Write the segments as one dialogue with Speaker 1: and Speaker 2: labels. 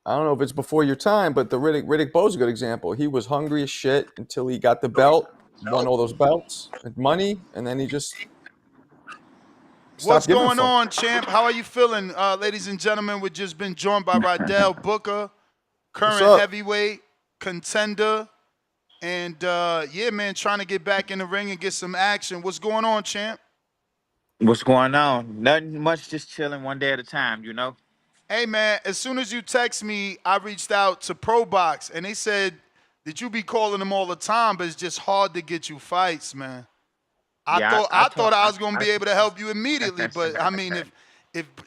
Speaker 1: I don't know if it's before your time, but the Riddick Bowe's a good example. He was hungry as shit until he got the belt, won all those belts and money, and then he just
Speaker 2: What's
Speaker 1: stopped giving a
Speaker 2: going
Speaker 1: fuck.
Speaker 2: on, champ? How are you feeling, ladies and gentlemen? We've just been joined by Rydell Booker,
Speaker 1: What's
Speaker 2: current
Speaker 1: up?
Speaker 2: heavyweight contender, and yeah, man, trying to get back in the ring and get some action. What's going on, champ?
Speaker 3: What's going on? Nothing much, just chilling one day at a time, you know?
Speaker 2: Hey, man, as soon as you text me, I reached out to Pro Box, and they said that you be calling them all the time, but it's just hard to get you fights, man. I
Speaker 3: Yeah,
Speaker 2: thought
Speaker 3: I
Speaker 2: I thought
Speaker 3: talk.
Speaker 2: I was gonna be able to help you immediately,
Speaker 3: I
Speaker 2: but I mean,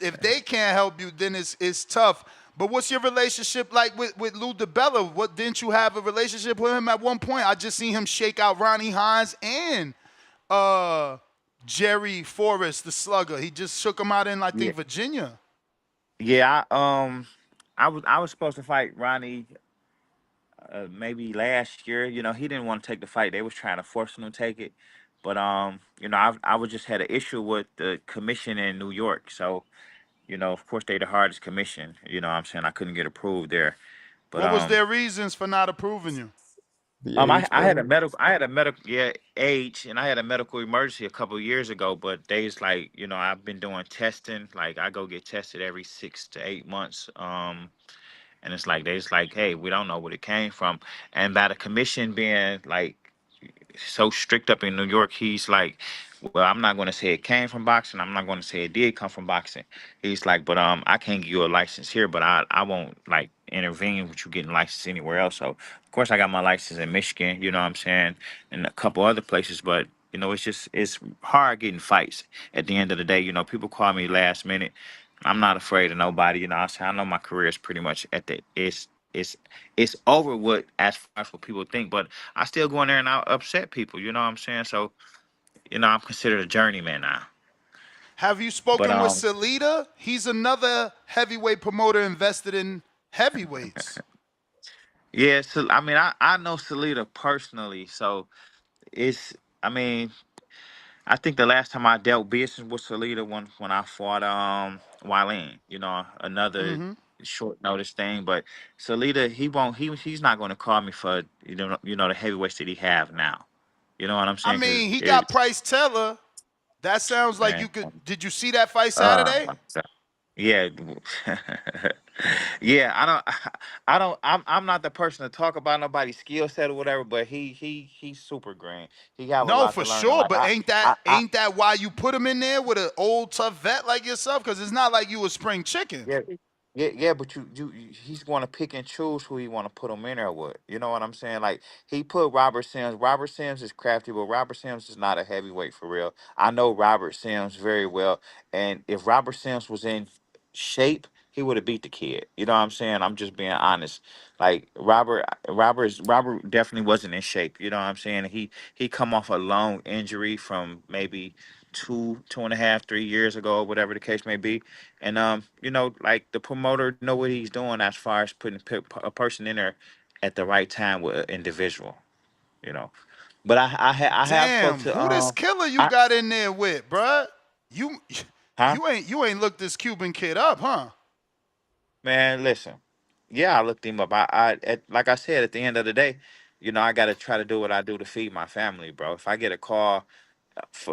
Speaker 2: if they can't help you, then it's tough. But what's your relationship like with Lou DiBella? What didn't you have a relationship with him at one point? I just seen him shake out Ronnie Hines and uh, Jerry Forrest, the slugger. He just shook him out in I
Speaker 3: yeah,
Speaker 2: think Virginia.
Speaker 3: yeah. I was supposed to fight Ronnie maybe last year. You know, he didn't want to take the fight. They was trying to force him to take it, but you know, I was just had an issue with the commission in New York. So you know, of course, they the hardest commission. You know, what I'm saying I couldn't get approved there, but
Speaker 2: What was their reasons for not approving you?
Speaker 1: The
Speaker 3: I,
Speaker 1: age,
Speaker 3: I had a
Speaker 1: brother.
Speaker 3: medical I had a medical age, and I had a medical emergency a couple of years ago, but they's like, you know, I've been doing testing, like I go get tested every 6 to 8 months. And it's like they's like, hey, we don't know what it came from. And by the commission being like so strict up in New York, he's like, well, I'm not going to say it came from boxing. I'm not going to say it did come from boxing. He's like, but I can't give you a license here, but I won't like intervene with you getting licensed anywhere else. So of course I got my license in Michigan, you know what I'm saying, and a couple other places, but you know, it's hard getting fights at the end of the day. You know, people call me last minute. I'm not afraid of nobody, you know. I know my career is pretty much at the it's over with as far as what people think, but I still go in there and I upset people. You know what I'm saying? So you know I'm considered a journeyman now.
Speaker 2: Have you
Speaker 3: But
Speaker 2: spoken with Salita? He's another heavyweight promoter invested in heavyweights.
Speaker 3: yeah, so I mean I know Salita personally, so it's I mean I think the last time I dealt business with Salita when I fought Wileen, you know, another
Speaker 2: Mm-hmm.
Speaker 3: short notice thing, but Salita he's not going to call me for the heavyweights that he have now. You know what I'm
Speaker 2: I
Speaker 3: saying? Because
Speaker 2: mean, he got
Speaker 3: it's
Speaker 2: Price Taylor. That sounds like
Speaker 3: man.
Speaker 2: you could. Did you see that fight
Speaker 3: Uh,
Speaker 2: Saturday?
Speaker 3: yeah, yeah. I'm not the person to talk about nobody's skill set or whatever, but he's super green. He have a
Speaker 2: No,
Speaker 3: lot
Speaker 2: for
Speaker 3: to learn. And
Speaker 2: sure.
Speaker 3: like
Speaker 2: But ain't that
Speaker 3: I
Speaker 2: ain't that why you put him in there with an old tough vet like yourself? Because it's not like you a spring chicken.
Speaker 3: yeah. Yeah, but he's going to pick and choose who he want to put him in there with. You know what I'm saying? Like he put Robert Sims. Robert Sims is crafty, but Robert Sims is not a heavyweight for real. I know Robert Sims very well, and if Robert Sims was in shape, he would have beat the kid. You know what I'm saying? I'm just being honest. Like Robert definitely wasn't in shape. You know what I'm saying? He come off a long injury from maybe 2.5, 3 years ago, whatever the case may be, and you know, like the promoter know what he's doing as far as putting a person in there at the right time with an individual, you know. But I have spoke
Speaker 2: Damn,
Speaker 3: to
Speaker 2: who this killer you
Speaker 3: I
Speaker 2: got in there with, bruh? You
Speaker 3: huh
Speaker 2: you ain't looked this Cuban kid up, huh?
Speaker 3: man, listen, yeah, I looked him up. Like I said, at the end of the day, you know, I got to try to do what I do to feed my family, bro. If I get a call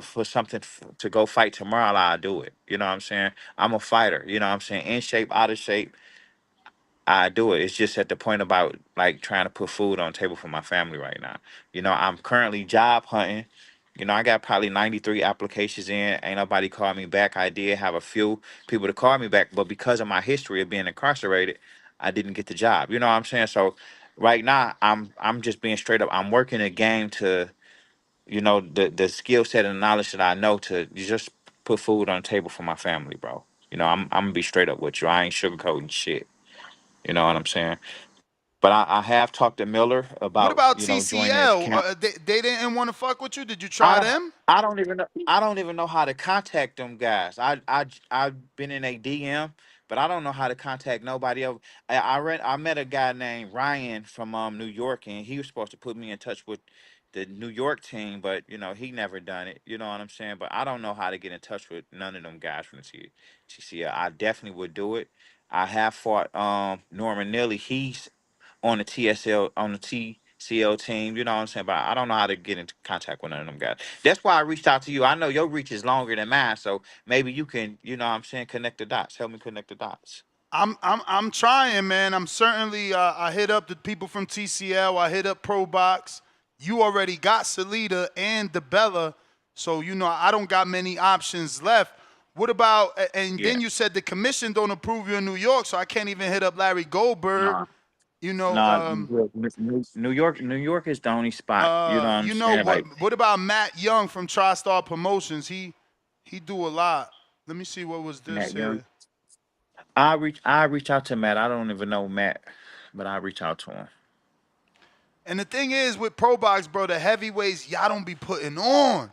Speaker 3: for something to go fight tomorrow, I'll do it. You know what I'm saying? I'm a fighter. You know what I'm saying? In shape, out of shape, I do it. It's just at the point about like trying to put food on the table for my family right now. You know, I'm currently job hunting. You know, I got probably 93 applications in. Ain't nobody called me back. I did have a few people to call me back, but because of my history of being incarcerated, I didn't get the job. You know what I'm saying? So right now, I'm just being straight up. I'm working a game to, you know, the skill set and the knowledge that I know to just put food on the table for my family, bro. You know, I'm gonna be straight up with you. I ain't sugarcoating shit. You know what I'm saying? But I have talked to Miller
Speaker 2: What
Speaker 3: about,
Speaker 2: about
Speaker 3: you know, joining his
Speaker 2: TCL?
Speaker 3: camp.
Speaker 2: They didn't want to fuck with you. Did you try
Speaker 3: I
Speaker 2: them?
Speaker 3: I don't even know how to contact them guys. I've been in a DM, but I don't know how to contact nobody else. I met a guy named Ryan from New York, and he was supposed to put me in touch with the New York team, but you know he never done it. You know what I'm saying? But I don't know how to get in touch with none of them guys from the TCL. I definitely would do it. I have fought Norman Neely. He's on the TSL on the TCL team. You know what I'm saying? But I don't know how to get into contact with none of them guys. That's why I reached out to you. I know your reach is longer than mine, so maybe you can, you know what I'm saying, connect the dots. Help me connect the dots.
Speaker 2: I'm trying, man. I'm certainly I hit up the people from TCL. I hit up Pro Box. You already got Salida and DeBella, so you know I don't got many options left. What about and
Speaker 3: Yeah.
Speaker 2: then you said the commission don't approve you in New York, so I can't even hit up Larry Goldberg.
Speaker 3: No.
Speaker 2: You know,
Speaker 3: No, New York is the only spot. You know what I'm
Speaker 2: you know
Speaker 3: saying?
Speaker 2: what?
Speaker 3: Like
Speaker 2: What about Matt Young from TriStar Promotions? He do a lot. Let me see what was this
Speaker 3: Matt Young.
Speaker 2: here.
Speaker 3: I reach out to Matt. I don't even know Matt, but I reach out to him.
Speaker 2: And the thing is with Pro Box, bro, the heavyweights y'all don't be putting on.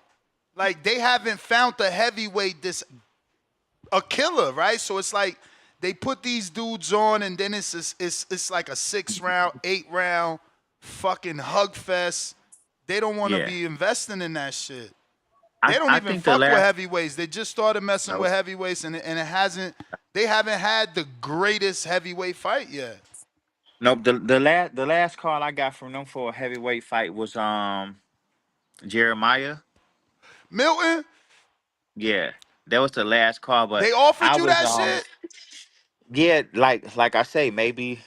Speaker 2: Like they haven't found the heavyweight this a killer, right? So it's like they put these dudes on, and then it's like a 6 round, 8 round fucking hug fest. They don't want to
Speaker 3: Yeah.
Speaker 2: be investing in that shit. They
Speaker 3: I
Speaker 2: don't
Speaker 3: I
Speaker 2: even
Speaker 3: think the
Speaker 2: fuck with
Speaker 3: last
Speaker 2: heavyweights. They just started messing
Speaker 3: no
Speaker 2: with heavyweights, and it hasn't. They haven't had the greatest heavyweight fight yet.
Speaker 3: no the last call I got from them for a heavyweight fight was Jeremiah.
Speaker 2: Milton,
Speaker 3: Yeah. That was the last call, but
Speaker 2: they offered
Speaker 3: I
Speaker 2: you
Speaker 3: was
Speaker 2: that shit.
Speaker 3: yeah, like I say, maybe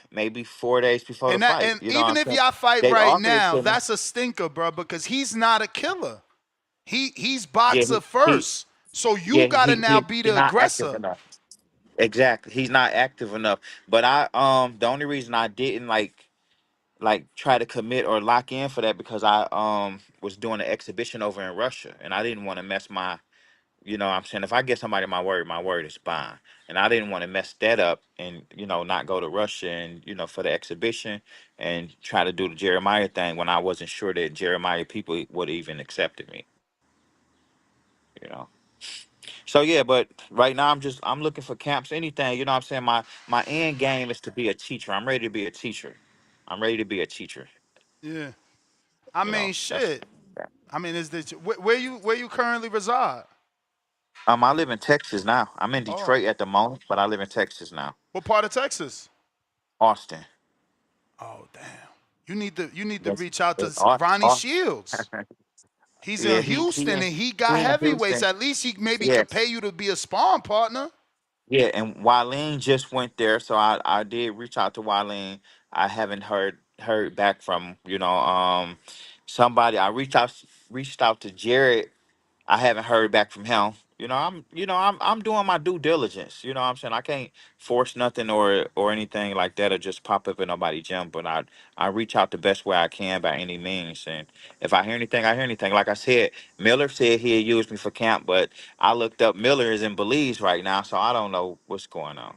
Speaker 3: 4 days before the fight.
Speaker 2: And
Speaker 3: You know what I'm
Speaker 2: even if
Speaker 3: saying?
Speaker 2: y'all fight
Speaker 3: They
Speaker 2: right
Speaker 3: offered it
Speaker 2: now,
Speaker 3: to me.
Speaker 2: that's a stinker, bro, because he's not a killer. He's
Speaker 3: Yeah,
Speaker 2: boxer
Speaker 3: he
Speaker 2: first. So
Speaker 3: yeah,
Speaker 2: you gotta now be
Speaker 3: he's
Speaker 2: the
Speaker 3: not active
Speaker 2: aggressor.
Speaker 3: enough. Exactly. He's not active enough. But the only reason I didn't like try to commit or lock in for that because I was doing an exhibition over in Russia and I didn't want to mess my, you know what I'm saying, if I get somebody my word is bond. And I didn't want to mess that up and, not go to Russia and, for the exhibition and try to do the Jeremiah thing when I wasn't sure that Jeremiah people would even accepted me, you know. So yeah, but right now I'm looking for camps, anything, you know what I'm saying? My end game is to be a teacher. I'm ready to be a teacher. I'm ready to be a teacher,
Speaker 2: Yeah. I
Speaker 3: you know.
Speaker 2: mean,
Speaker 3: That's
Speaker 2: shit. I mean, is this where you currently reside?
Speaker 3: I live in Texas now. I'm in
Speaker 2: Oh,
Speaker 3: Detroit at the moment, but I live in Texas now.
Speaker 2: what part of Texas?
Speaker 3: Austin.
Speaker 2: Oh, damn. You need to
Speaker 3: Yes.
Speaker 2: reach out to
Speaker 3: Austin.
Speaker 2: Ronnie Shields. He's
Speaker 3: Yeah,
Speaker 2: in
Speaker 3: he
Speaker 2: Houston
Speaker 3: in
Speaker 2: and he
Speaker 3: he
Speaker 2: got
Speaker 3: in
Speaker 2: heavyweights.
Speaker 3: Houston.
Speaker 2: At least he maybe could pay
Speaker 3: Yes.
Speaker 2: you to be a sparring partner.
Speaker 3: Yeah, and Wileen just went there, so I did reach out to Wileen. I haven't heard back from, somebody. I reached out to Jared. I haven't heard back from him. I'm doing my due diligence. You know what I'm saying? I can't force nothing or anything like that or just pop up in nobody's gym, but I reach out the best way I can by any means. And if I hear anything, I hear anything. Like I said, Miller said he'd use me for camp, but I looked up Miller is in Belize right now, so I don't know what's going on.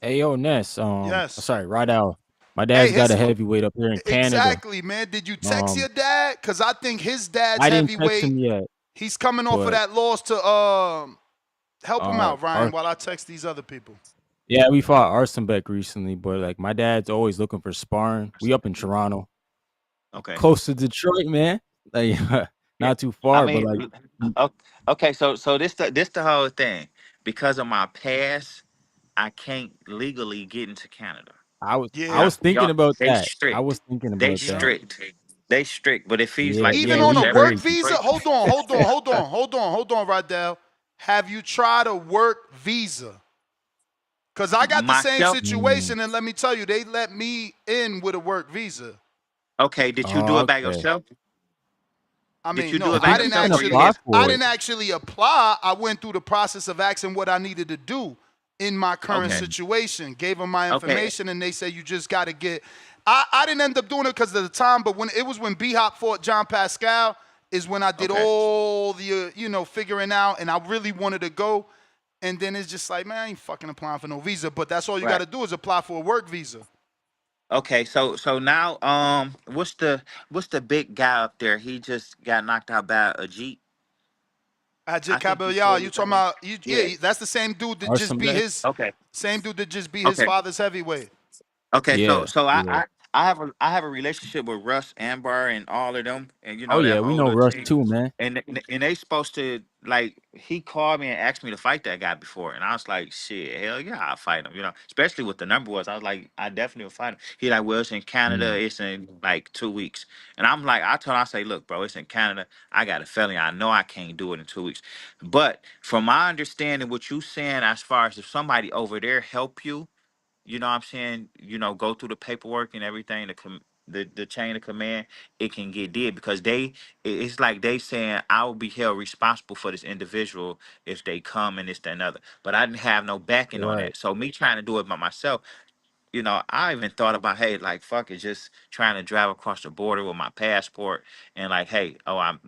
Speaker 4: Hey, yo, Ness.
Speaker 2: Yes.
Speaker 4: Sorry, Rydell. My
Speaker 2: Hey,
Speaker 4: dad's got a heavyweight up here in Canada.
Speaker 2: exactly, man. Did you text your
Speaker 4: Um,
Speaker 2: dad? Cause I think his dad's
Speaker 4: I didn't text
Speaker 2: heavyweight.
Speaker 4: him yet,
Speaker 2: He's coming off of
Speaker 4: but
Speaker 2: that loss to help him out,
Speaker 4: our
Speaker 2: Ryan, while I text these other people.
Speaker 4: yeah, we fought Arsenbeck recently, but like my dad's always looking for sparring. We up in Toronto,
Speaker 3: Okay.
Speaker 4: close to Detroit, man. Like
Speaker 3: Yeah.
Speaker 4: not too
Speaker 3: I
Speaker 4: far, but
Speaker 3: mean,
Speaker 4: like
Speaker 3: okay, so this the whole thing. Because of my past, I can't legally get into Canada.
Speaker 4: I
Speaker 2: Yeah,
Speaker 4: was thinking
Speaker 3: Y'all,
Speaker 4: about
Speaker 3: they
Speaker 4: that. I
Speaker 3: strict.
Speaker 4: was thinking
Speaker 3: They
Speaker 4: about that.
Speaker 2: yeah.
Speaker 3: strict. They strict. But it feels
Speaker 4: Yeah,
Speaker 3: like
Speaker 2: Even
Speaker 4: yeah,
Speaker 3: because
Speaker 2: on
Speaker 4: we
Speaker 2: a
Speaker 3: they're in
Speaker 2: work
Speaker 4: crazy.
Speaker 2: visa?
Speaker 3: Detroit.
Speaker 2: Hold on, Rydell. Have you tried a work visa? Cause I got the same
Speaker 3: Myself.
Speaker 4: Mm.
Speaker 2: situation, and let me tell you, they let me in with a work visa.
Speaker 3: Okay. Did you do
Speaker 4: Oh,
Speaker 3: it by
Speaker 4: okay.
Speaker 3: yourself?
Speaker 2: I
Speaker 3: Did
Speaker 2: mean,
Speaker 3: you do
Speaker 2: no,
Speaker 4: I
Speaker 3: it by
Speaker 2: I
Speaker 4: think you
Speaker 2: didn't
Speaker 4: can
Speaker 3: yourself, or you
Speaker 2: actually.
Speaker 4: apply
Speaker 3: get?
Speaker 2: I
Speaker 4: for it.
Speaker 2: didn't actually apply. I went through the process of asking what I needed to do in my current
Speaker 3: Okay.
Speaker 4: Mm.
Speaker 2: situation. Gave them my
Speaker 3: Okay.
Speaker 2: information, and they said you just got to get. I didn't end up doing it because of the time, but when B Hop fought John Pascal is when I did
Speaker 3: Okay.
Speaker 2: all the figuring out, and I really wanted to go. And then it's just like, man, I ain't fucking applying for no visa. But that's all you got
Speaker 3: Right.
Speaker 2: to do is apply for a work visa.
Speaker 3: Okay. So now what's the big guy up there? He just got knocked out by a Jeep.
Speaker 2: Ajit
Speaker 3: I think you said
Speaker 2: Cabello, you
Speaker 3: his
Speaker 2: talking
Speaker 3: name.
Speaker 2: about?
Speaker 3: Yeah.
Speaker 2: That's the same dude that just beat
Speaker 4: Arsenbeck.
Speaker 2: his
Speaker 3: Okay.
Speaker 2: same dude that just beat his
Speaker 3: Okay.
Speaker 2: father's heavyweight.
Speaker 3: Okay, so
Speaker 4: Yeah,
Speaker 3: so I
Speaker 4: yeah.
Speaker 3: I, I have a relationship with Russ, Ambar, and all of them, and
Speaker 4: Oh
Speaker 3: that
Speaker 4: yeah, we
Speaker 3: whole
Speaker 4: know
Speaker 3: little
Speaker 4: Russ
Speaker 3: team.
Speaker 4: too, man.
Speaker 3: And they supposed to, like, he called me and asked me to fight that guy before, and I was like, shit, hell yeah, I'll fight him. Especially what the number was. I was like, I definitely will fight him. He like, well, it's in Canada.
Speaker 4: Mm.
Speaker 3: It's in like 2 weeks, and I'm like, I say, look, bro, it's in Canada. I got a felony. I know I can't do it in 2 weeks. But from my understanding, what you saying as far as if somebody over there help you, what I'm saying, go through the paperwork and everything, the chain of command, it can get did because it's like they saying I will be held responsible for this individual if they come and this, that, and other. But I didn't have no backing on
Speaker 4: Right.
Speaker 3: that. So me trying to do it by myself, I even thought about, hey, like, fuck it, just trying to drive across the border with my passport and like, hey, oh, I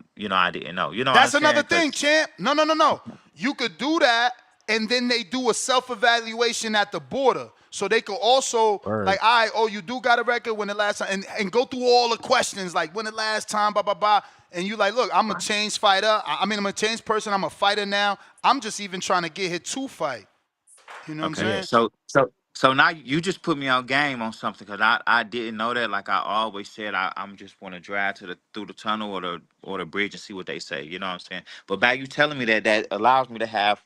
Speaker 3: didn't know. You know what I'm
Speaker 2: That's another
Speaker 3: saying?
Speaker 2: thing,
Speaker 3: Because
Speaker 2: champ. No. You could do that, and then they do a self-evaluation at the border. So they could also, like,
Speaker 4: Word.
Speaker 2: all right, oh, you do got a record when the last time, and go through all the questions, like, when the last time, blah, blah, blah. And you like, look, I'm a changed fighter. I'm a changed person. I'm a fighter now. I'm just even trying to get here to fight. You know what I'm
Speaker 3: okay,
Speaker 4: Yeah.
Speaker 2: saying?
Speaker 3: so now you just put me on game on something because I didn't know that. Like I always said, I'm just want to drive through the tunnel or the bridge and see what they say. You know what I'm saying? But by you telling me that allows me to have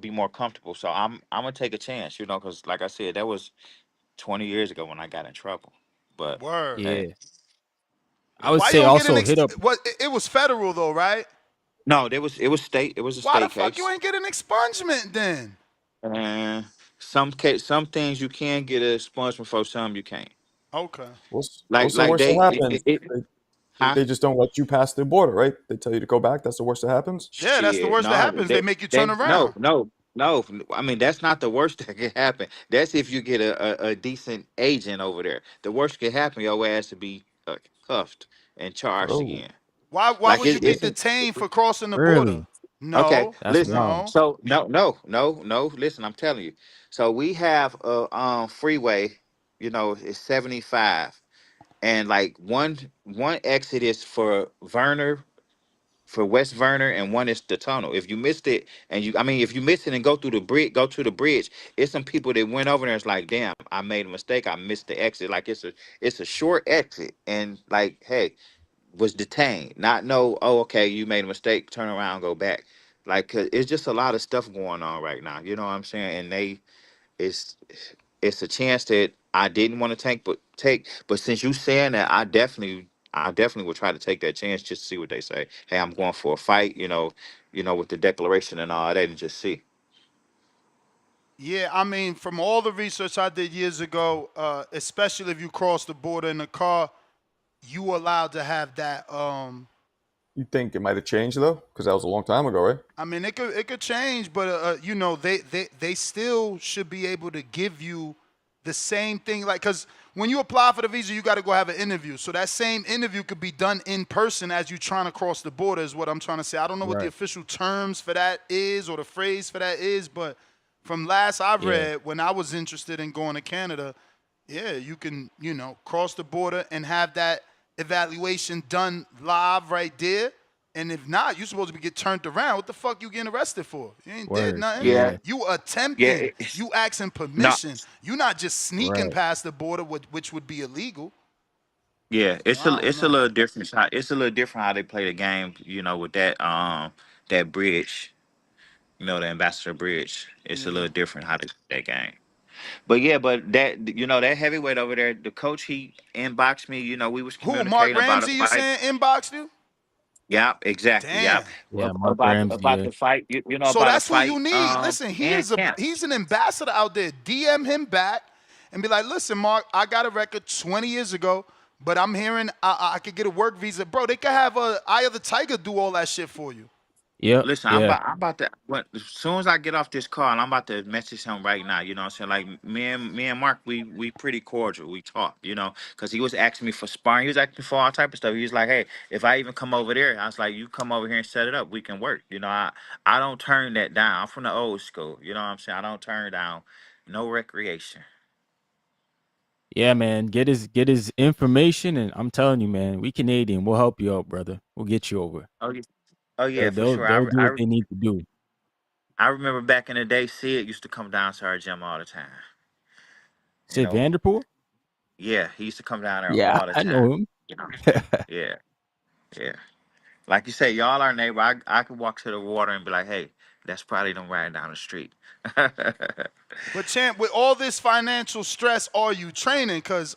Speaker 3: be more comfortable. So I'm gonna take a chance. Because like I said, that was 20 years ago when I got in trouble. But
Speaker 2: Word.
Speaker 3: hey,
Speaker 4: Yeah. I
Speaker 3: yeah.
Speaker 4: would
Speaker 2: Why you
Speaker 4: say
Speaker 2: don't get an
Speaker 4: also hit up.
Speaker 2: what? It was federal though, right?
Speaker 3: No, it was state. It was a
Speaker 2: Why the
Speaker 3: state
Speaker 2: fuck you
Speaker 3: case.
Speaker 2: ain't get an expungement then?
Speaker 3: And some things you can get a expungement for, some you can't.
Speaker 2: Okay.
Speaker 3: Like
Speaker 1: What's the
Speaker 3: like
Speaker 1: worst that
Speaker 3: they
Speaker 1: happens?
Speaker 3: huh?
Speaker 1: They just don't let you pass the border, right? They tell you to go back. That's the worst that happens.
Speaker 2: Yeah, that's the
Speaker 3: Shit,
Speaker 2: worst that
Speaker 3: no,
Speaker 2: happens. They make you turn
Speaker 3: they no,
Speaker 2: around.
Speaker 3: no, no. I mean, that's not the worst that can happen. That's if you get a decent agent over there. The worst can happen, your ass to be cuffed and charged
Speaker 1: Oh,
Speaker 3: again.
Speaker 2: Why
Speaker 3: Like
Speaker 2: would you get
Speaker 3: it's
Speaker 2: detained for crossing the border?
Speaker 4: Really?
Speaker 3: okay.
Speaker 2: No,
Speaker 4: That's
Speaker 3: Listen.
Speaker 4: wild.
Speaker 2: no.
Speaker 3: So no. Listen, I'm telling you. So we have a freeway. It's 75, and like one exit is for Verner, for West Verner, and one is the tunnel. If you missed it, if you miss it and go to the bridge, it's some people that went over there. It's like, damn, I made a mistake. I missed the exit. Like it's a short exit, and like, hey, was detained. Not know, oh, okay, you made a mistake. Turn around, go back. Like, 'cause it's just a lot of stuff going on right now. You know what I'm saying? And it's it's a chance that I didn't want to take. But since you saying that, I definitely would try to take that chance just to see what they say. Hey, I'm going for a fight. With the declaration and all that, and just see.
Speaker 2: Yeah, I mean, from all the research I did years ago, especially if you cross the border in a car, you allowed to have that.
Speaker 1: you think it might have changed though? Because that was a long time ago, right?
Speaker 2: I mean, it could change, but they still should be able to give you the same thing. Like, because when you apply for the visa, you got to go have an interview. So that same interview could be done in person as you trying to cross the border. Is what I'm trying to say. I don't know what the
Speaker 4: Right.
Speaker 2: official terms for that is or the phrase for that is, but from last I've
Speaker 4: Yeah.
Speaker 2: read, when I was interested in going to Canada, yeah, you can cross the border and have that evaluation done live right there. And if not, you supposed to be get turned around. What the fuck you getting arrested for? You ain't did
Speaker 4: Word.
Speaker 2: nothing.
Speaker 3: Yeah,
Speaker 4: Yeah.
Speaker 2: You
Speaker 3: yeah.
Speaker 2: attempting. You asking
Speaker 3: No,
Speaker 2: permission. You not just sneaking
Speaker 4: Right.
Speaker 2: past the border, which would be illegal.
Speaker 3: yeah.
Speaker 2: So I don't
Speaker 3: It's a
Speaker 2: know.
Speaker 3: little different. It's a little different how they play the game. With that bridge. The Ambassador Bridge. It's a
Speaker 2: Yeah.
Speaker 3: little different how they play that game. But yeah, but that heavyweight over there, the coach, he inboxed me. We was
Speaker 2: Who? Mark
Speaker 3: communicating about a
Speaker 2: Ramsey? You
Speaker 3: fight.
Speaker 2: saying inboxed you?
Speaker 3: Yep, exactly. Yep.
Speaker 2: Damn.
Speaker 4: Yeah. Mark Ramsey.
Speaker 3: About
Speaker 4: Yeah.
Speaker 3: the fight.
Speaker 2: So
Speaker 3: About a
Speaker 2: that's who you
Speaker 3: fight.
Speaker 2: need. Listen,
Speaker 3: And camp.
Speaker 2: he's an ambassador out there. DM him back and be like, listen, Mark, I got a record 20 years ago, but I'm hearing I could get a work visa. Bro, they could have a Eye of the Tiger do all that shit for you.
Speaker 4: Yep.
Speaker 3: Listen,
Speaker 4: Yeah.
Speaker 3: I'm about to. As soon as I get off this call, I'm about to message him right now. You know what I'm saying? Like me and Mark, we pretty cordial. We talk. Because he was asking me for sparring. He was asking me for all type of stuff. He was like, hey, if I even come over there, I was like, you come over here and set it up. We can work. I don't turn that down. I'm from the old school. You know what I'm saying? I don't turn down no recreation.
Speaker 4: Yeah, man. Get his information, and I'm telling you, man, we Canadian. We'll help you out, brother. We'll get you over.
Speaker 3: Oh yeah. Oh yeah,
Speaker 4: They'll
Speaker 3: for
Speaker 4: they'll
Speaker 3: sure.
Speaker 4: they'll do what they need to do.
Speaker 3: I remember back in the day, Sid used to come down to our gym all the time. You
Speaker 4: Sid
Speaker 3: know,
Speaker 4: Vanderpool?
Speaker 3: Yeah, he used to come down there
Speaker 4: Yeah,
Speaker 3: all the
Speaker 4: I
Speaker 3: time.
Speaker 4: know him.
Speaker 3: You know. Yeah, yeah. Like you say, y'all are neighbor. I could walk to the water and be like, hey, that's probably them riding down the street.
Speaker 2: But champ, with all this financial stress, are you training? Cause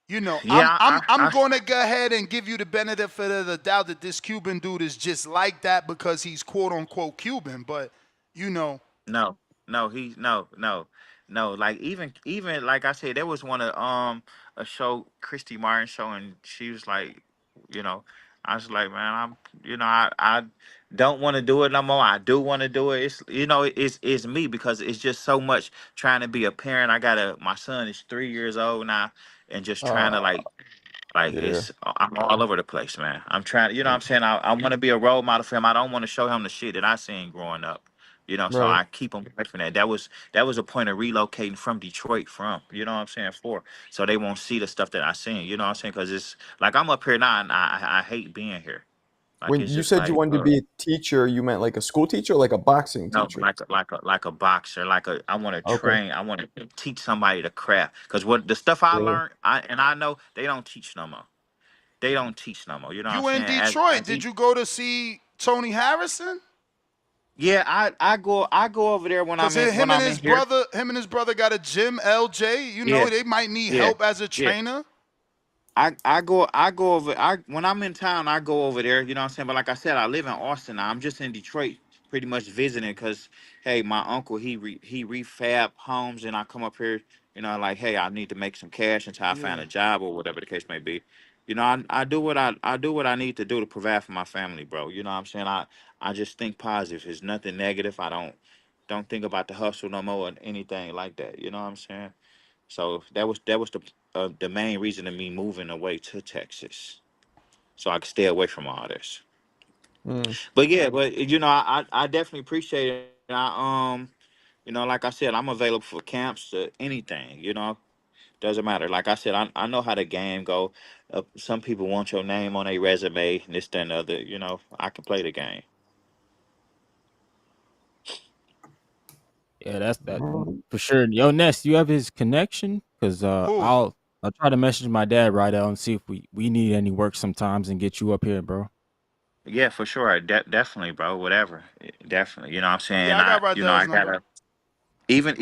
Speaker 2: you know, I'm
Speaker 3: Yeah,
Speaker 2: I'm I'm gonna go ahead and give you the benefit of the doubt that this Cuban dude is just like that because he's quote unquote Cuban. But you know,
Speaker 3: no, no. Like even like I said, there was one of a show, Christy Martin show, and she was like, you know, I was like, man, I don't want to do it no more. I do want to do it. It's it's me because it's just so much trying to be a parent. My son is 3 years old now, and just trying to
Speaker 1: Uh,
Speaker 3: like
Speaker 1: yeah.
Speaker 3: I'm all over the place, man. I'm trying, you know what I'm saying? I want to be a role model for him. I don't want to show him the shit that I seen growing up. So
Speaker 1: Right.
Speaker 3: I keep him away from that. That was a point of relocating from Detroit you know what I'm saying, so they won't see the stuff that I seen, you know what I'm saying? Because it's like I'm up here now and I hate being here. Like
Speaker 1: When
Speaker 3: it's
Speaker 1: you
Speaker 3: just
Speaker 1: said you
Speaker 3: like
Speaker 1: wanted to be a teacher, you meant like a school teacher or like a boxing
Speaker 3: no,
Speaker 1: teacher?
Speaker 3: like a boxer, I want to
Speaker 1: Okay.
Speaker 3: train, I want to teach somebody the craft. Because what the stuff I
Speaker 1: Yeah.
Speaker 3: learned, I know they don't teach no more. They don't teach no more. You know what I'm
Speaker 2: you in
Speaker 3: saying?
Speaker 2: Detroit. Did you go to see Tony Harrison?
Speaker 3: Yeah, I go over there when
Speaker 2: Cause
Speaker 3: when I'm in here.
Speaker 2: him and his brother got a gym. LJ, you know
Speaker 3: Yeah,
Speaker 2: they might need
Speaker 3: yeah,
Speaker 2: help as a
Speaker 3: yeah.
Speaker 2: trainer.
Speaker 3: I go over I when I'm in town I go over there, you know what I'm saying? But like I said, I live in Austin now. I'm just in Detroit pretty much visiting because hey, my uncle he refab homes and I come up here, like hey, I need to make some cash until I find
Speaker 2: Yeah.
Speaker 3: a job or whatever the case may be. I do what I need to do to provide for my family, bro. You know what I'm saying? I just think positive. It's nothing negative. I don't think about the hustle no more or anything like that. You know what I'm saying? So that was the main reason of me moving away to Texas, so I could stay away from all this.
Speaker 1: Mm.
Speaker 3: But yeah, but I definitely appreciate it. Like I said, I'm available for camps to anything. Doesn't matter. Like I said, I know how the game go. Some people want your name on a resume, and this, that, and the other. I can play the game.
Speaker 4: Yeah, that's that for sure. Yo, Ness, you have his connection? Cause
Speaker 2: Who?
Speaker 4: I'll try to message my dad right now and see if we need any work sometimes and get you up here, bro.
Speaker 3: Yeah, for sure. Definitely, bro. Whatever. Definitely. You know what I'm
Speaker 2: Yeah,
Speaker 3: saying?
Speaker 2: I got
Speaker 3: I
Speaker 2: Rydell's number.
Speaker 3: gotta. Even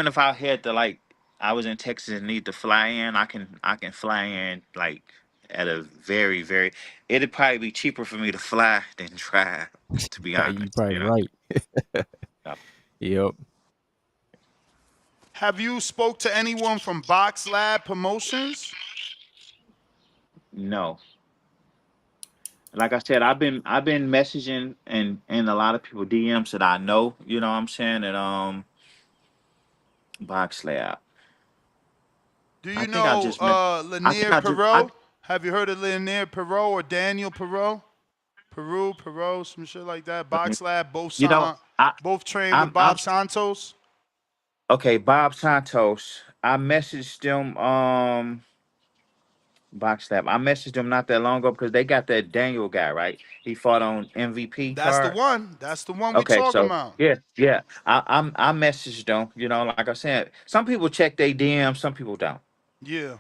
Speaker 3: if I had to I was in Texas and need to fly in, I can fly in at a very it'd probably be cheaper for me to fly than drive, to be
Speaker 4: You
Speaker 3: honest.
Speaker 4: probably right.
Speaker 3: Uh,
Speaker 4: Yep.
Speaker 2: Have you spoke to anyone from Box Lab Promotions?
Speaker 3: No. Like I said, I've been messaging and a lot of people DMs that I know, you know what I'm saying, and Box Lab.
Speaker 2: Do
Speaker 3: I
Speaker 2: you
Speaker 3: think I
Speaker 2: know
Speaker 3: just met I think
Speaker 2: Lanier
Speaker 3: I just I
Speaker 2: Perot? Have you heard of Lanier Perot or Daniel Perot? Perot, some shit like that. Box Lab,
Speaker 3: you know, I
Speaker 2: both trained with
Speaker 3: I'm
Speaker 2: Bob Santos.
Speaker 3: okay, Bob Santos. I messaged them Box Lab. I messaged them not that long ago because they got that Daniel guy, right? He fought on MVP
Speaker 2: That's the
Speaker 3: card.
Speaker 2: one. That's the one we
Speaker 3: Okay,
Speaker 2: talking
Speaker 3: so
Speaker 2: about.
Speaker 3: yeah, yeah. I messaged them, like I said, some people check their DM, some people don't.
Speaker 2: Yeah.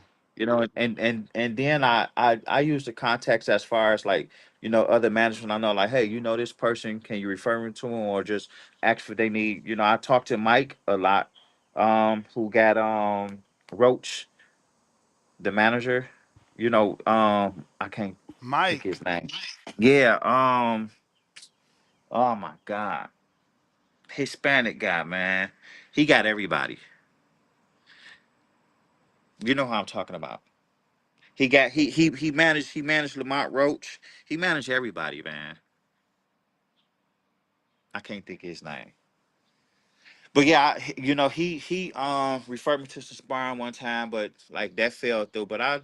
Speaker 3: And then I use the context as far as like, other management I know, like, hey, this person, can you refer me to them or just ask for they need, I talk to Mike a lot, who got Roach, the manager, I can't think
Speaker 2: Mike.
Speaker 3: his name. Yeah, oh my God. Hispanic guy, man. He got everybody. You know who I'm talking about. He managed Lamont Roach. He managed everybody, man. I can't think of his name. But yeah, he referred me to some sparring one time, but like that fell through. But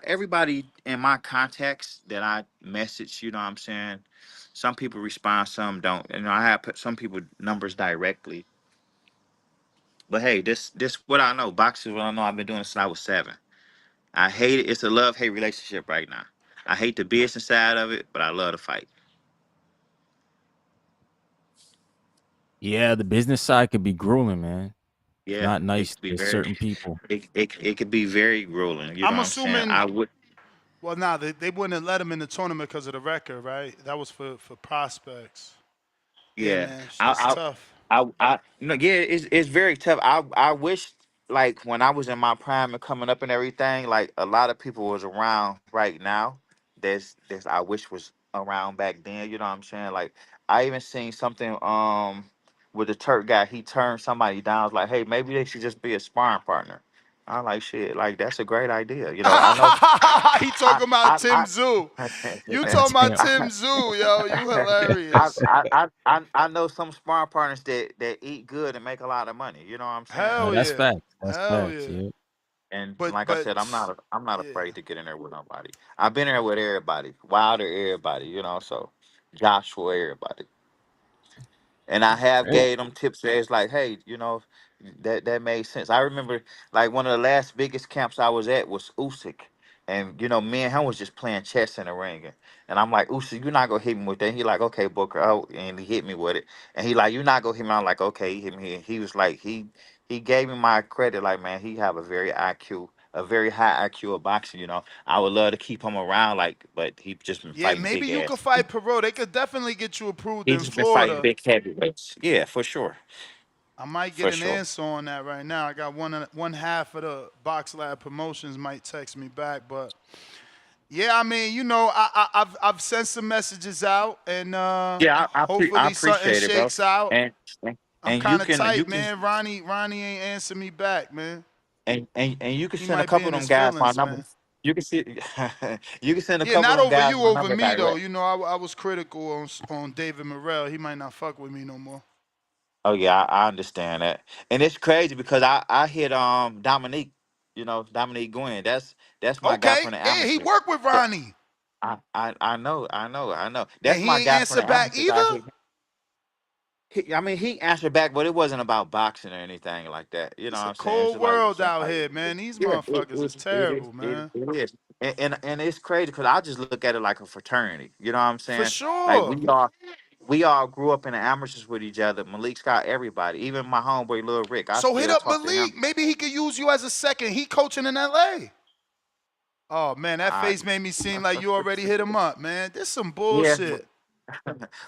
Speaker 3: everybody in my contacts that I message, you know what I'm saying? Some people respond, some don't. I have put some people numbers directly. But hey, this what I know. Boxing is what I know. I've been doing it since I was 7. I hate it. It's a love hate relationship right now. I hate the business side of it, but I love to fight.
Speaker 4: Yeah, the business side could be grueling, man. It's
Speaker 3: Yeah,
Speaker 4: not
Speaker 3: it
Speaker 4: nice
Speaker 3: could be
Speaker 4: to
Speaker 3: very,
Speaker 4: certain people.
Speaker 3: it could be very grueling. You know
Speaker 2: I'm
Speaker 3: what I'm saying?
Speaker 2: assuming.
Speaker 3: I would.
Speaker 2: Well, nah, they wouldn't have let him in the tournament because of the record, right? That was for prospects. Yeah,
Speaker 3: Yeah,
Speaker 2: man, it's
Speaker 3: I,
Speaker 2: tough.
Speaker 3: yeah, it's very tough. I wish, like, when I was in my prime and coming up and everything, like, a lot of people was around right now. There's I wish was around back then. You know what I'm saying? Like, I even seen something with the Turk guy. He turned somebody down. I was like, hey, maybe they should just be a sparring partner. I like shit. Like, that's a great idea. You know, I know.
Speaker 2: He
Speaker 3: I
Speaker 2: talking about
Speaker 3: I
Speaker 2: Tim
Speaker 3: I.
Speaker 2: Zoo. You talking about
Speaker 4: Damn.
Speaker 2: Tim Zoo, yo? You
Speaker 3: I,
Speaker 2: hilarious.
Speaker 3: I know some sparring partners that eat good and make a lot of money. You know what I'm saying?
Speaker 4: No,
Speaker 2: Hell
Speaker 4: that's
Speaker 2: yeah,
Speaker 4: facts. That's
Speaker 2: hell
Speaker 4: facts.
Speaker 2: yeah.
Speaker 4: Yeah.
Speaker 3: And like I
Speaker 2: But
Speaker 3: said, I'm not
Speaker 2: yeah,
Speaker 3: afraid to get in there with nobody. I've been there with everybody, Wilder, everybody. You know, so Joshua, everybody. And I have
Speaker 1: Hey,
Speaker 3: gave them tips where it's like, hey, that made sense. I remember, like, one of the last biggest camps I was at was Usyk, and me and him was just playing chess in the ring, and I'm like, Usyk, you're not gonna hit me with that. He like, okay, Booker, oh, and he hit me with it, and he like, you're not gonna hit me. I'm like, okay, he hit me. He was like, he gave me my credit, like, man, he have a very IQ. A very high IQ of boxing, I would love to keep him around, like, but he just been
Speaker 2: yeah.
Speaker 3: fighting
Speaker 2: Maybe
Speaker 3: big
Speaker 2: you could
Speaker 3: ass.
Speaker 2: fight Perot. They could definitely get you approved
Speaker 3: He
Speaker 2: in
Speaker 3: just been fighting
Speaker 2: Florida.
Speaker 3: big heavyweights. Yeah, for sure.
Speaker 2: I might get
Speaker 3: For
Speaker 2: an
Speaker 3: sure.
Speaker 2: answer on that right now. I got one half of the Box Lab Promotions might text me back, but yeah, I mean, I've sent some messages out, and
Speaker 3: Yeah, I
Speaker 2: hopefully something
Speaker 3: appreciate it, bro.
Speaker 2: shakes out.
Speaker 3: And
Speaker 2: I'm
Speaker 3: you
Speaker 2: kind of
Speaker 3: can
Speaker 2: tight, man. Ronnie ain't answer me back, man.
Speaker 3: you can
Speaker 2: He
Speaker 3: send a
Speaker 2: might be
Speaker 3: couple of
Speaker 2: in
Speaker 3: them
Speaker 2: his
Speaker 3: guys my
Speaker 2: feelings,
Speaker 3: number.
Speaker 2: man.
Speaker 3: You can see you can send a
Speaker 2: Yeah,
Speaker 3: couple
Speaker 2: not
Speaker 3: of them
Speaker 2: over
Speaker 3: guys
Speaker 2: you,
Speaker 3: my
Speaker 2: over
Speaker 3: number
Speaker 2: me though.
Speaker 3: direct.
Speaker 2: I was critical on David Morrell. He might not fuck with me no more.
Speaker 3: Oh yeah, I understand that. And it's crazy because I hit Dominique, Dominique Gwen. That's my guy
Speaker 2: Okay,
Speaker 3: from the
Speaker 2: yeah, he
Speaker 3: amateur.
Speaker 2: worked with
Speaker 3: So
Speaker 2: Ronnie,
Speaker 3: I know.
Speaker 2: and
Speaker 3: That's
Speaker 2: he
Speaker 3: my
Speaker 2: ain't
Speaker 3: guy from
Speaker 2: answer
Speaker 3: the
Speaker 2: back
Speaker 3: amateurs.
Speaker 2: either.
Speaker 3: I mean, he answered back, but it wasn't about boxing or anything like that. You know
Speaker 2: It's
Speaker 3: what
Speaker 2: a
Speaker 3: I'm saying? It's
Speaker 2: cold
Speaker 3: just like
Speaker 2: world
Speaker 3: some
Speaker 2: out
Speaker 3: like,
Speaker 2: here, man. These
Speaker 3: yeah,
Speaker 2: motherfuckers is terrible, man.
Speaker 3: it is, and it's crazy because I just look at it like a fraternity. You know what I'm
Speaker 2: For
Speaker 3: saying? Like
Speaker 2: sure.
Speaker 3: we all grew up in the amateurs with each other. Malik Scott, everybody, even my homeboy Lil Rick. I
Speaker 2: So hit
Speaker 3: still
Speaker 2: up
Speaker 3: talk to
Speaker 2: Malik.
Speaker 3: him.
Speaker 2: Maybe he could use you as a second. He coaching in LA. Oh man, that
Speaker 3: I,
Speaker 2: face made me seem like you already hit him up, man. This some
Speaker 3: yeah,
Speaker 2: bullshit.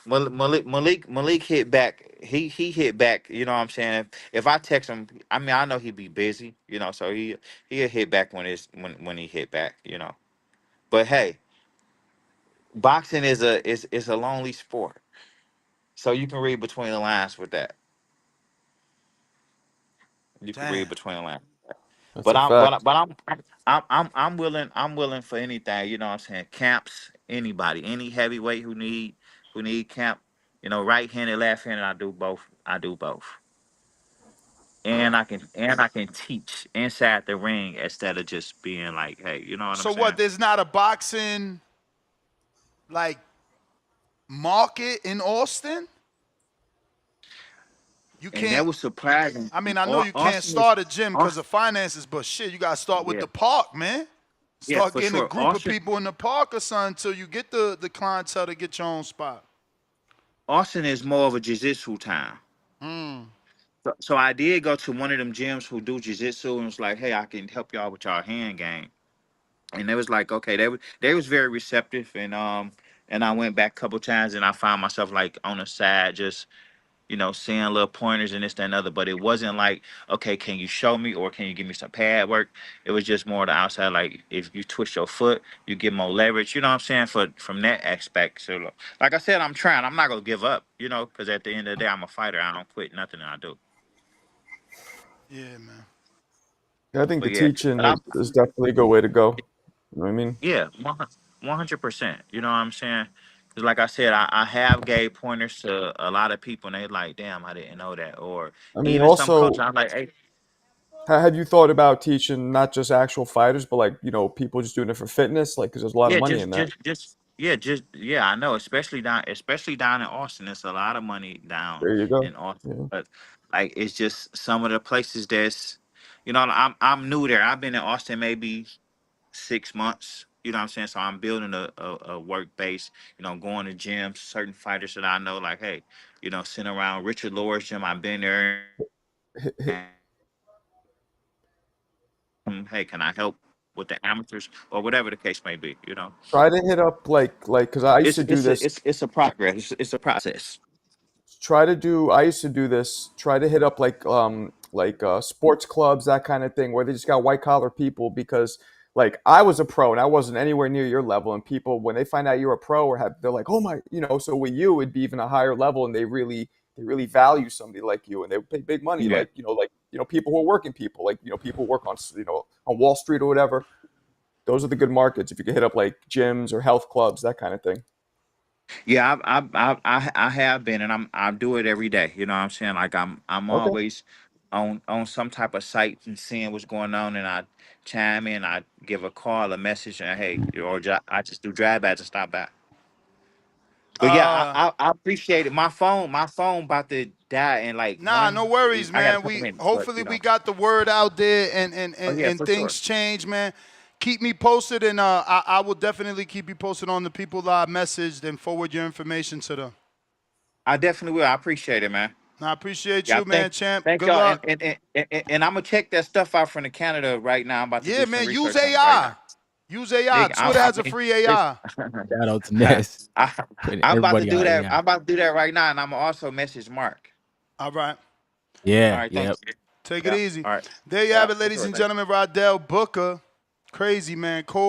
Speaker 3: Malik hit back. He hit back. You know what I'm saying? If I text him, I mean I know he'd be busy. So he'll hit back when he hit back. But hey, boxing is a lonely sport, so you can read between the lines with that. You can read
Speaker 2: Damn.
Speaker 3: between the lines.
Speaker 1: that's
Speaker 3: But
Speaker 1: a
Speaker 3: I'm but I-
Speaker 1: fact.
Speaker 3: but I'm willing for anything. You know what I'm saying? Camps, anybody, any heavyweight who need camp. Right handed, left handed. I do both. I do both. And I can teach inside the ring instead of just being like, hey, you know what I'm
Speaker 2: So what?
Speaker 3: saying?
Speaker 2: There's not a boxing like market in Austin. You
Speaker 3: And that
Speaker 2: can't.
Speaker 3: was surprising.
Speaker 2: I mean, I know you can't
Speaker 3: Austin is
Speaker 2: start a gym because
Speaker 3: Austin,
Speaker 2: of finances, but shit, you gotta start with
Speaker 3: yeah,
Speaker 2: the park, man.
Speaker 3: yeah,
Speaker 2: Start
Speaker 3: for
Speaker 2: getting a
Speaker 3: sure.
Speaker 2: group of people in the park or something until you get the clientele to get your own spot.
Speaker 3: Austin is more of a jiu-jitsu town.
Speaker 2: Hmm.
Speaker 3: So I did go to one of them gyms who do jiu-jitsu and was like, hey, I can help y'all with y'all hand game. And they was like, okay, they was very receptive, and I went back a couple times and I found myself like on the side just seeing little pointers and this, that, and other. But it wasn't like, okay, can you show me or can you give me some pad work? It was just more the outside, like if you twist your foot, you get more leverage. You know what I'm saying? From that aspect. So, like I said, I'm trying. I'm not gonna give up. Because at the end of the day, I'm a fighter. I don't quit nothing that I do.
Speaker 2: Yeah, man.
Speaker 1: Yeah, I think the
Speaker 3: But yeah,
Speaker 1: teaching
Speaker 3: but I'm
Speaker 1: is definitely a good way to go. You know what I mean?
Speaker 3: yeah, 100%. You know what I'm saying? 'Cause like I said, I have gave pointers to a lot of people, and they like, damn, I didn't know that. Or
Speaker 1: I mean,
Speaker 3: even some coaches,
Speaker 1: also,
Speaker 3: I'm like, hey,
Speaker 1: have you thought about teaching not just actual fighters, but like people just doing it for fitness? Like, because there's a lot of
Speaker 3: yeah,
Speaker 1: money in that.
Speaker 3: yeah, I know, especially down in Austin, there's a lot of money down
Speaker 1: There you go.
Speaker 3: in Austin.
Speaker 1: Yeah.
Speaker 3: But like, it's just some of the places I'm new there. I've been in Austin maybe 6 months. You know what I'm saying? So I'm building a work base, going to gyms, certain fighters that I know, like, hey, sitting around Richard Lore's gym. I've been there. them, hey, can I help with the amateurs or whatever the case may be? You know,
Speaker 1: Try to hit up because I used to do this.
Speaker 3: it's a progress. It's a process.
Speaker 1: I used to do this. Try to hit up sports clubs, that kind of thing, where they just got white collar people, because like I was a pro and I wasn't anywhere near your level, and people, when they find out you're a pro, they're like, oh my, so with you it'd be even a higher level, and they really value somebody like you, and they pay big money,
Speaker 3: Yeah.
Speaker 1: people who are working people, people who work on on Wall Street or whatever. Those are the good markets if you could hit up like gyms or health clubs, that kind of thing.
Speaker 3: Yeah, I have been, and I do it every day. You know what I'm saying? Like I'm
Speaker 1: Okay.
Speaker 3: always on some type of site and seeing what's going on, and I chime in, I give a call, a message, and hey, I just do drive by to stop by. But yeah, I appreciate it. My phone about to die in like
Speaker 2: Nah, no worries,
Speaker 3: I got a
Speaker 2: man.
Speaker 3: couple
Speaker 2: We
Speaker 3: minutes, but
Speaker 2: hopefully we got the word out there, and
Speaker 3: oh yeah,
Speaker 2: and
Speaker 3: for sure.
Speaker 2: things change, man. Keep me posted, and I will definitely keep you posted on the people that I messaged and forward your information to them.
Speaker 3: I definitely will. I appreciate it, man.
Speaker 2: I appreciate
Speaker 3: Yeah,
Speaker 2: you, man, champ.
Speaker 3: thank
Speaker 2: Good
Speaker 3: y'all,
Speaker 2: luck.
Speaker 3: and I'm gonna check that stuff out from the Canada right now. I'm about to do
Speaker 2: Yeah,
Speaker 3: some
Speaker 2: man. Use
Speaker 3: research on it right
Speaker 2: AI.
Speaker 3: now.
Speaker 2: Use AI.
Speaker 3: Dig,
Speaker 2: Twitter has a free
Speaker 3: listen,
Speaker 2: AI.
Speaker 4: Shout out to Ness.
Speaker 3: I,
Speaker 4: Putting
Speaker 3: I'm about to
Speaker 4: everybody
Speaker 3: do
Speaker 4: on
Speaker 3: that.
Speaker 4: AI.
Speaker 3: I'm about to do that right now, and I'm gonna also message Mark.
Speaker 2: All right.
Speaker 3: All
Speaker 4: Yeah,
Speaker 3: right,
Speaker 4: yep.
Speaker 3: thanks.
Speaker 2: Take it
Speaker 3: Yeah,
Speaker 2: easy.
Speaker 3: all right.
Speaker 2: There you
Speaker 3: Yeah,
Speaker 2: have it,
Speaker 3: for
Speaker 2: ladies
Speaker 3: sure.
Speaker 2: and
Speaker 3: Thanks.
Speaker 2: gentlemen. Rydell Booker. Crazy, man. Cold